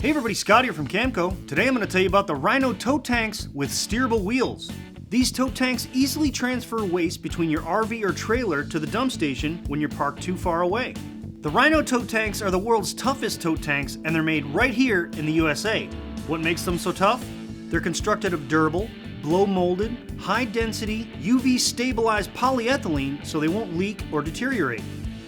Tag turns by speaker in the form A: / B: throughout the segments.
A: Hey everybody, Scott here from Camco. Today I'm going to tell you about the Rhino Tote tanks with steerable wheels. These tote tanks easily transfer waste between your RV or trailer to the dump station when you're parked too far away. The Rhino Tote tanks are the world's toughest tote tanks, and they're made right here in the USA. What makes them so tough? They're constructed of durable, blow-molded, high-density, UV-stabilized polyethylene so they won't leak or deteriorate.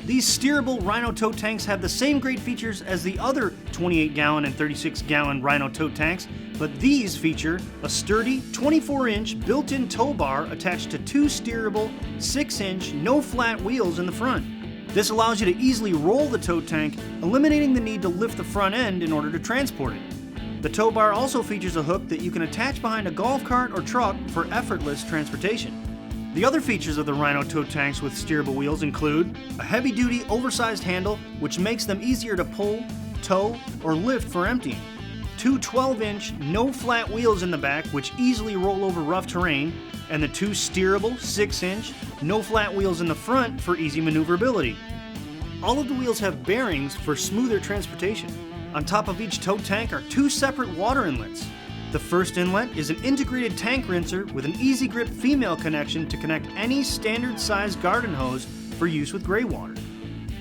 A: These steerable Rhino Tote tanks have the same great features as the other 28-gallon and 36-gallon Rhino Tote tanks, but these feature a sturdy 24-inch built-in tow bar attached to two steerable 6-inch no-flat wheels in the front. This allows you to easily roll the tote tank, eliminating the need to lift the front end in order to transport it. The tow bar also features a hook that you can attach behind a golf cart or truck for effortless transportation. The other features of the Rhino Tote tanks with steerable wheels include a heavy-duty, oversized handle, which makes them easier to pull, tow, or lift for emptying. Two 12-inch, no-flat wheels in the back, which easily roll over rough terrain, and the two steerable, 6-inch, no-flat wheels in the front for easy maneuverability. All of the wheels have bearings for smoother transportation. On top of each tote tank are two separate water inlets. The first inlet is an integrated tank rinser with an easy grip female connection to connect any standard size garden hose for use with gray water.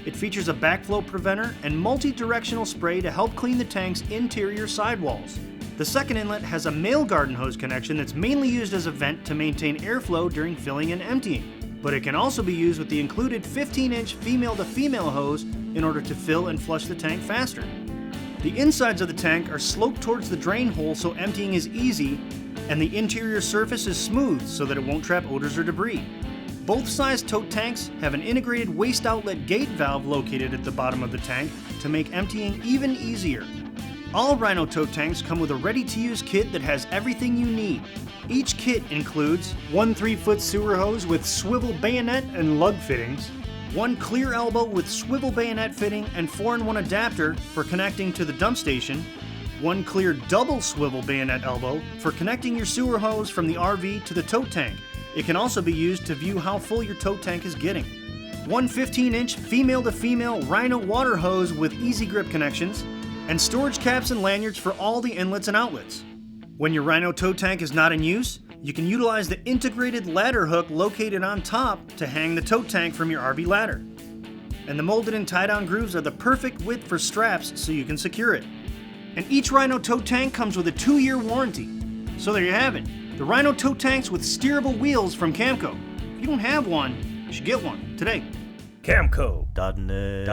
A: It features a backflow preventer and multi-directional spray to help clean the tank's interior sidewalls. The second inlet has a male garden hose connection that's mainly used as a vent to maintain airflow during filling and emptying, but it can also be used with the included 15-inch female-to-female hose in order to fill and flush the tank faster. The insides of the tank are sloped towards the drain hole so emptying is easy, and the interior surface is smooth so that it won't trap odors or debris. Both size tote tanks have an integrated waste outlet gate valve located at the bottom of the tank to make emptying even easier. All Rhino Tote tanks come with a ready-to-use kit that has everything you need. Each kit includes one 3-foot sewer hose with swivel bayonet and lug fittings, one clear elbow with swivel bayonet fitting and 4-in-1 adapter for connecting to the dump station, one clear double swivel bayonet elbow for connecting your sewer hose from the RV to the tote tank. It can also be used to view how full your tote tank is getting. One 15-inch female-to-female Rhino water hose with easy grip connections, and storage caps and lanyards for all the inlets and outlets. When your Rhino tote tank is not in use, you can utilize the integrated ladder hook located on top to hang the tote tank from your RV ladder. And the molded and tie-down grooves are the perfect width for straps so you can secure it. And each Rhino tote tank comes with a 2-year warranty. So there you have it, the Rhino Tote tanks with steerable wheels from Camco. If you don't have one, you should get one today.
B: Camco.net.